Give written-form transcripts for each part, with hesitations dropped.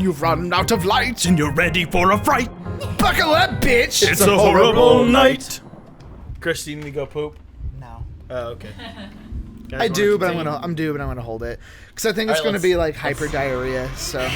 you've run out of light and you're ready for a fright. Buckle up, bitch! It's a horrible night. Chris, do you need to go poop? No. Oh, okay. I do, but I'm gonna hold it because I think it's gonna be like hyper diarrhea. So. Okay,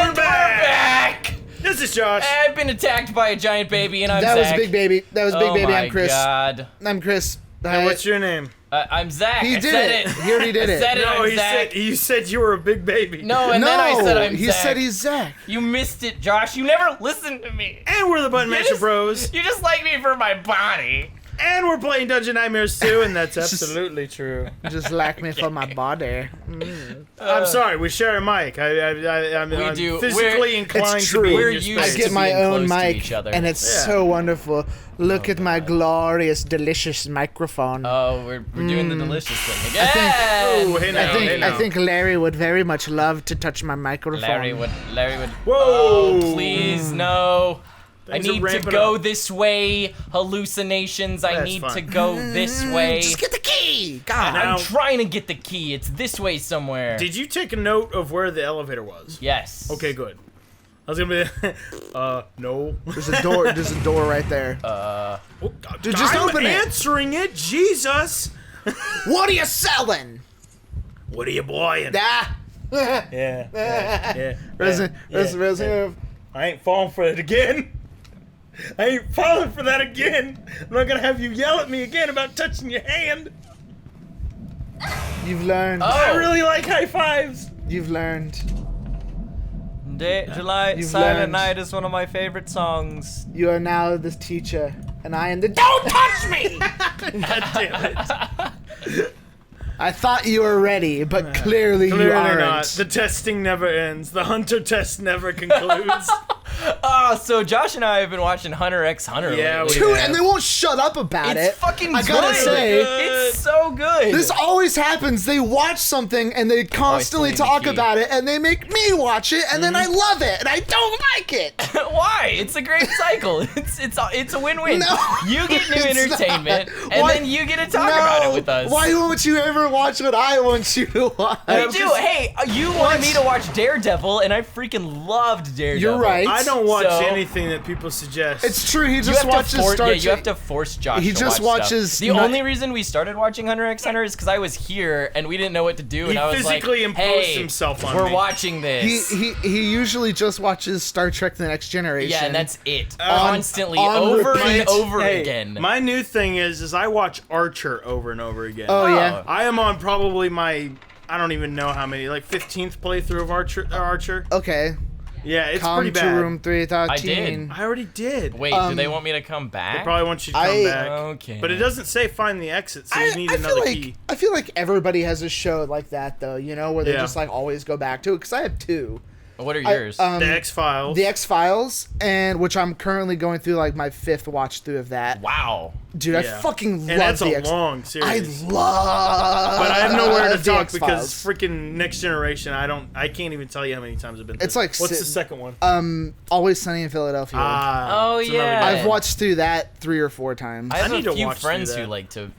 we're back. This is Josh. I've been attacked by a giant baby, and I'm That Zach. was Big Baby. That was Big Baby. I'm Chris. Oh my God. I'm Chris. And what's your name? I'm Zach. He I did said it. He already did I it. said it. No, I'm Zach. you said you were a big baby. No, and then I said I'm he Zach. said he's Zach. You missed it, Josh. You never listened to me. And we're the Button Masher Bros. You just like me for my body. And we're playing Dungeon Nightmares 2, and that's absolutely true. Just like me for my body. I'm sorry, we share a mic. I'm do. physically inclined It's to be true. in We're your used I space. get to my being own close to mic, each other. and it's Yeah. so wonderful. Look at my glorious, delicious microphone. Oh, we're doing the delicious thing again. Ooh, hey now, hey now. I think Larry would very much love to touch my microphone. Larry would. Whoa! Oh, please no. Things I are need to ramping go up. this way. Hallucinations. I That's need fine. to go this way. Just get the key. God. Now- I'm trying to get the key. It's this way somewhere. Did you take a note of where the elevator was? Yes. Okay, good. I was gonna be, no. There's a door. There's a door right there. Oh, Dude, just I'm open it. answering it. Jesus. What are you selling? What are you buying? Ah. Yeah. Resin. I ain't falling for it again. I ain't falling for that again. I'm not gonna have you yell at me again about touching your hand. You've learned. I really like high fives. You've learned. July You've Silent learned. Night is one of my favorite songs. You are now the teacher, and I am the. Don't touch me! God damn it. I thought you were ready, but clearly you Clearly aren't. not. The testing never ends. The hunter test never concludes. Oh, so Josh and I have been watching Hunter x Hunter Yeah, lately. Dude, and they won't shut up about It's it. fucking I gotta good. say, It's so good. this always happens. They watch something and they constantly Always leave talk the key. about it, and they make me watch it, and then I love it, and I don't like it. Why? It's a great cycle. It's a win-win. No, You get new it's entertainment, not. and Why- then you get to talk about it with us. Why won't you ever watch what I want you to watch? We do. Hey, you wanted me to watch Daredevil, and I freaking loved Daredevil. You're right. I don't watch So- anything that people suggest. It's true. He You just have to watches force, Star yeah, you Trek. have to force Josh He to just watch watches stuff. The not- only reason we started watching Hunter x Hunter is because I was here and we didn't know what to do, and He I was like, physically imposed "Hey, himself on we're me." watching this." He usually just watches Star Trek: The Next Generation. Yeah, and that's it. On- Constantly, on over repeat. and over Hey, again. my new thing is I watch Archer over and over again. Oh yeah. I am on probably my, I don't even know how many, like 15th playthrough of Archer. Okay. Yeah, it's Come pretty to bad. room 313. I already did. Wait, do they want me to come back? They probably want you to come I- back. Okay. But it doesn't say find the exit, so you need another key. I feel like everybody has a show like that though, you know, where they Yeah. just like always go back to it. Because I have two. What are yours? um, The X-Files. The X-Files, and which I'm currently going through like my 5th watch through of that. wow. Dude, I Yeah. fucking And love that's the a long I series. love. But I have nowhere to the talk because X-Files. freaking Next Generation, I can't even tell you how many times I've been through. It's like What's si- the second one? Always Sunny in Philadelphia. Oh, it's another yeah. good I've one. watched through that 3 or 4 times. I have need a to few watch through friends who that.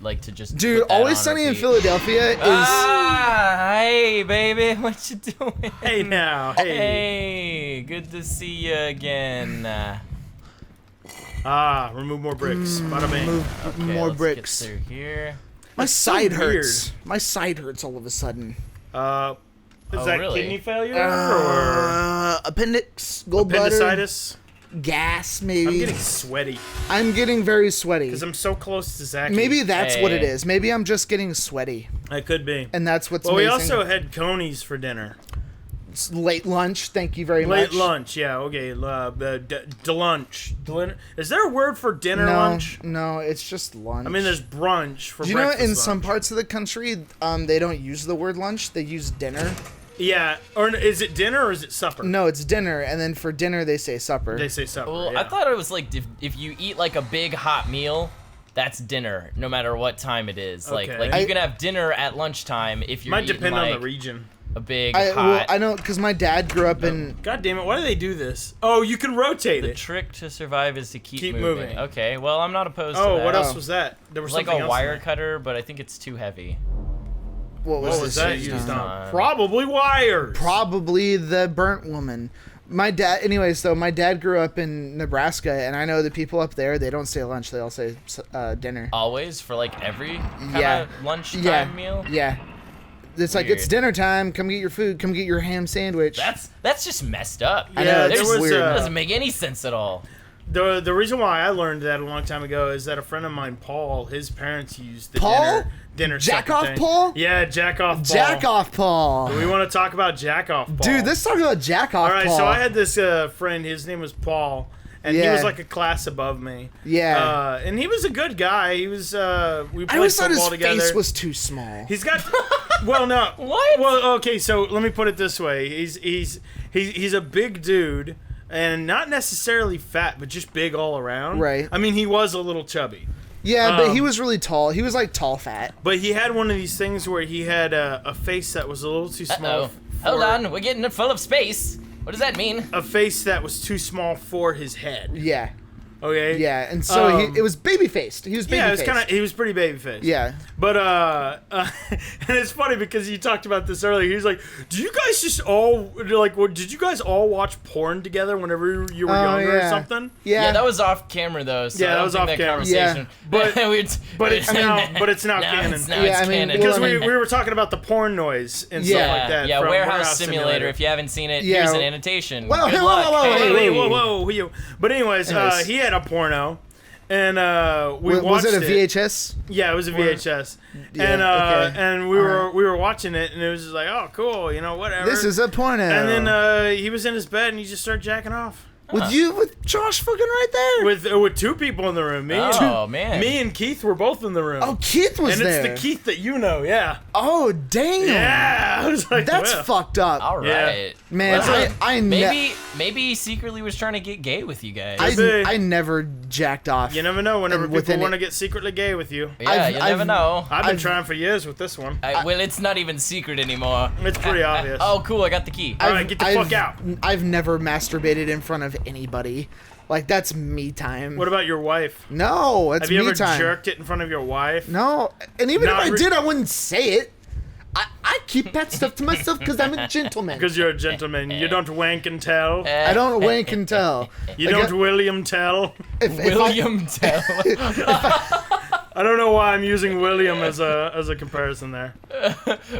like to just. Dude, put that Always on Sunny in repeat. Philadelphia is. Ah, hey, baby, what you doing? Hey now, hey. Hey, good to see you again. Remove more bricks. Bada bing. Move Okay, more let's bricks. Get through here. My so side weird. hurts. My side hurts all of a sudden. Is Oh, that really? kidney failure or Appendix, gallbladder, appendicitis? gas, maybe. I'm getting sweaty I'm getting very sweaty. because I'm so close to Zach. Maybe that's what it Hey. is. Maybe I'm just getting sweaty, I could be. and that's what's Well, we amazing. also had conies for dinner. It's late lunch. Thank you very Late much. lunch, yeah, okay. Lunch. Is there a word for dinner lunch? No, it's just lunch. I mean, there's brunch for Do you know breakfast in lunch. some parts of the country, they don't use the word lunch. They use dinner. Yeah, or is it dinner or is it supper? No, it's dinner, and then for dinner they say supper. They say supper. Well, yeah. I thought it was like if you eat like a big hot meal, that's dinner, no matter what time it is. Like Okay. you can have dinner at lunchtime if you're Might eating depend like on the region. a big Well, hot. I know because my dad grew up in. God damn it! Why do they do this? Oh, you can rotate The it. trick to survive is to keep moving. moving. Okay, well I'm not opposed to Oh, that. what else Oh. was that? There was It's like something a else in wire there. cutter, but I think it's too heavy. What was, What was that used used on? on? Probably wires. Probably the burnt woman. My dad. Anyway, so my dad grew up in Nebraska, and I know the people up there. They don't say lunch. They all say dinner. Always for like every kind Yeah. of lunchtime meal. Yeah. It's like, it's Weird. dinner time. Come get your food. Come get your ham sandwich. That's just messed up. I know, it's There's- weird. It doesn't make any sense at all. The reason why I learned that a long time ago is that a friend of mine, Paul, his parents used the Paul? dinner Jack sucker off thing. Paul? Yeah, Jack off Paul. Jack off Paul. We want to talk about Jack off Paul. Dude, let's talk about Jack off All right, Paul. so I had this friend. His name was Paul, and he Yeah. was like a class above me. Yeah. And he was a good guy. He was. We I played always thought his football together. face was too small. He's got. Well, no. What? Well, okay. So let me put it this way. He's a big dude, and not necessarily fat, but just big all around. Right. I mean, he was a little chubby. Yeah, but he was really tall. He was like tall fat. But he had one of these things where he had a face that was a little too small. Uh-oh. Hold on, we're getting it full of space. What does that mean? A face that was too small for his head. Yeah. Okay. Yeah, and so it was baby faced. He was baby Yeah, it faced. was he was pretty baby faced. Yeah. But and it's funny because you talked about this earlier. He's like, "Do you guys just all like? Did you guys all watch porn together whenever you were younger or yeah. something?" Yeah. That was off camera though. So Yeah, I that don't was think off that camera. conversation. But- but it's now Now canon. It's, now Yeah, it's I mean, canon. Because Well, we were talking about the porn noise and Yeah. stuff like that. Yeah, from Warehouse Simulator. If you haven't seen it, Yeah. here's an annotation. Whoa, Good whoa, luck. whoa, whoa, Hey. wait, Whoa. But anyways, Anyways. he had a porno. And we was watched it a VHS? Yeah, it was a VHS. Yeah, And okay. and we were watching it, and it was just like, oh, cool, whatever. This is a porno. And then he was in his bed, and he just started jacking off with Josh fucking right there. with two people in the room. Man. Me and Keith were both in the room. Oh, Keith was and there. it's the Keith that you know, yeah. Oh, damn. Yeah, I was like, That's well. fucked up. All Yeah. right. Man, Well, I maybe he secretly was trying to get gay with you guys. I never jacked off. You never know whenever And people within want to it- get secretly gay with you. yeah, you never I've- know. I've been I've- trying for years with this one. Well, it's not even secret anymore. It's pretty obvious. Oh, cool! I got the key. All right, get the fuck out. I've never masturbated in front of anybody. Like, that's me time. What about your wife? No, that's Have you me ever time. jerked it in front of your wife? No, and even Not if I re- did, I wouldn't say it. I keep that stuff to myself because I'm a gentleman. Because you're a gentleman. You don't wank and tell. I don't wink and tell. You Like, don't William tell. if William Tell. I don't know why I'm using William as a comparison there.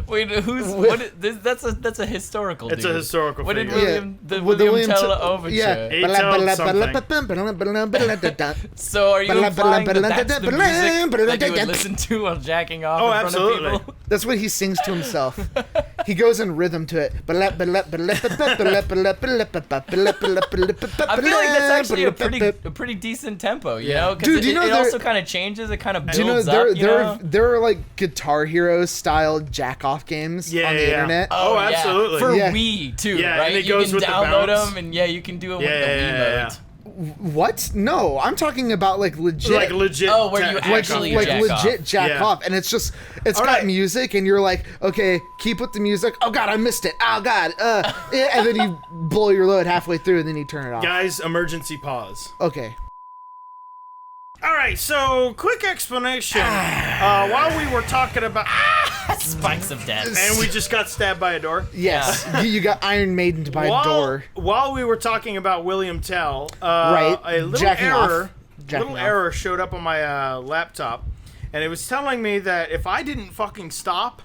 Wait, that's a historical. It's a dude. historical What did figure. with the William Tell Tell- overture? Yeah. He told something. So are you implying that that's the music that you would listen to while jacking off Oh, in front absolutely. of people? That's what he sings to himself. He goes in rhythm to it. I feel like that's actually a pretty decent tempo, you know? Because Dude, do you know it there- also kind of changes. It kind of builds Do you know up. there are like Guitar Hero style jack off games Yeah, on the yeah, yeah. internet? Oh, yeah. absolutely. For Yeah. Wii too, Yeah, and right? it You goes can with the download bounce. them, and yeah, you can do it with the Yeah, Wii yeah, mode. What? No, I'm talking about like legit. Like legit. Oh, where you jack actually off. like jack legit off. jack Yeah. off, and it's just it's All got right. music, and you're like, okay, keep with the music. Oh god, I missed it. Oh god, yeah, and then you blow your load halfway through, and then you turn it off. Guys, emergency pause. Okay. All right, so quick explanation. While we were talking about, Spikes of death. and we just got stabbed by a door. Yes, you got Iron Maidened by a door. While we were talking about William Tell, Right, a little jacking off. error, Jacking off. error showed up on my laptop, and it was telling me that if I didn't fucking stop,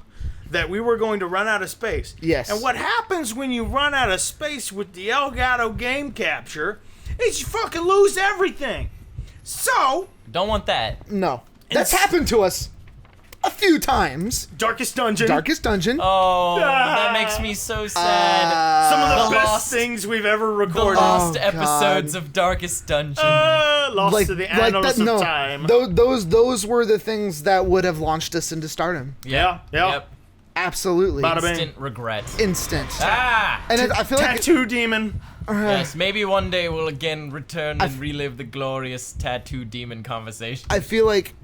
that we were going to run out of space. Yes. And what happens when you run out of space with the Elgato game capture is you fucking lose everything. So, Don't want that. No, that's happened to us a few times. Darkest Dungeon. Darkest Dungeon. Oh, that makes me so sad. Some of the The best lost- things we've ever The recorded. lost God. episodes of Darkest Dungeon. Lost to the annals of time. Those were the things that would have launched us into stardom. Yeah. Yep. Absolutely. Bada bing. Instant regret. Instant. Ah! And I feel like Tattoo demon. Yes, maybe one day we'll again return and relive the glorious tattoo demon conversation. I feel like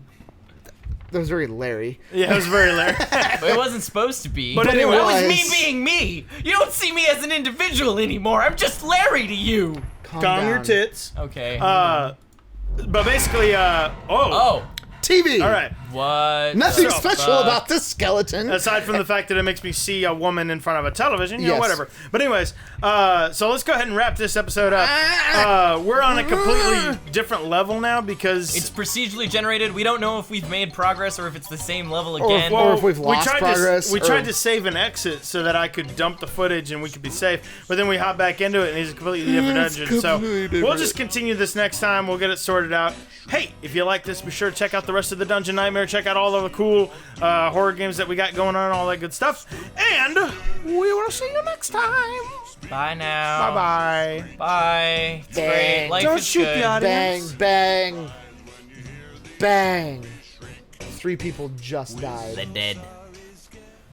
that was very Larry. Yeah, it was very hilarious. But it wasn't supposed to be. But That anyway. was me was. being me. You don't see me as an individual anymore. I'm just Larry to you. Calm Calm down. your tits. Okay. But basically, oh. TV. All right. What? Nothing the special fuck? about this skeleton. Aside from the fact that it makes me see a woman in front of a television, you know, Yes. whatever. But anyways, so let's go ahead and wrap this episode up. We're on a completely different level now because It's procedurally generated. We don't know if we've made progress or if it's the same level Or again. if we've lost progress, we or- tried to save an exit so that I could dump the footage and we could be safe. But then we hop back into it and it's a completely different dungeon. So completely we'll different. just continue this next time. We'll get it sorted out. Hey, if you like this, be sure to check out the rest of the Dungeon Nightmare. Check out all of the cool horror games that we got going on, all that good stuff. And we will see you next time. Bye now. Bye-bye. Bye. It's Bang. great. Life Don't is shoot good. the audience. Bang, bang, bang. 3 people just died. They're dead.